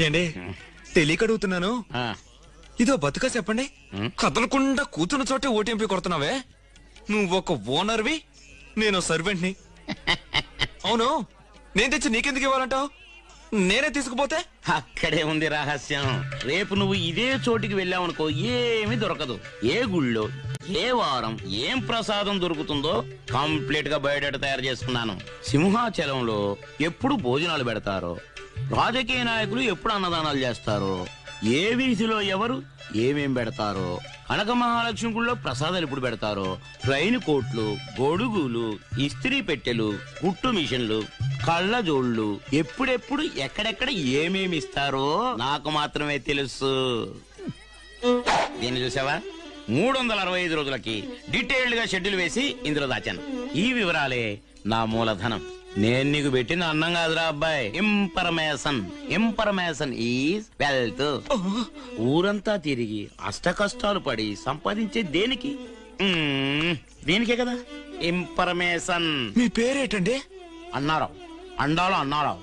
ఏండి తెలియక అడుగుతున్నాను, ఇదో బతుక చెప్పండి. కదలకుండా కూతున్న చోటే ఓటీఎంపీ కొడుతున్నావే. నువ్వు ఒక ఓనర్వి, నేను సర్వెంట్ని. అవును, నేను తెచ్చి నీకెందుకు ఇవ్వాలంటావు? నేనే తీసుకుపోతే? అక్కడే ఉంది రహస్యం. రేపు నువ్వు ఇదే చోటికి వెళ్ళావనుకో, ఏమీ దొరకదు. ఏ గుళ్ళో, ఏ వారం, ఏం ప్రసాదం దొరుకుతుందో కంప్లీట్ గా బయోడేటా తయారు చేసుకున్నాను. సింహాచలంలో ఎప్పుడు భోజనాలు పెడతారో, రాజకీయ నాయకులు ఎప్పుడు అన్నదానాలు చేస్తారో, ఏ వీధిలో ఎవరు ఏమేం పెడతారో, కనక మహాలక్ష్మి గుళ్ళో ప్రసాదాలు ఎప్పుడు పెడతారో, ట్రైన్ కోట్లు, గొడుగులు, ఇస్త్రీ పెట్టెలు, కుట్టు మిషన్లు, కళ్ళజోళ్ళు ఎప్పుడెప్పుడు ఎక్కడెక్కడ ఏమేమి ఇస్తారో నాకు మాత్రమే తెలుసు. దీన్ని చూసావా? 365 రోజులకి డీటెయిల్డ్ గా షెడ్యూల్ వేసి ఇందులో దాచాను. ఈ వివరాలే నా మూలధనం. నేను నీకు పెట్టిన అన్నం కాదురా అబ్బాయి, ఇంపర్మేషన్ ఈజ్ వెల్త్. ఊరంతా తిరిగి అష్ట కష్టాలు పడి సంపాదించే దేనికి? దీనికే కదా ఇంపర్మేషన్. మీ పేరేటండి? అన్నారావు. అండాలో అన్నారావు.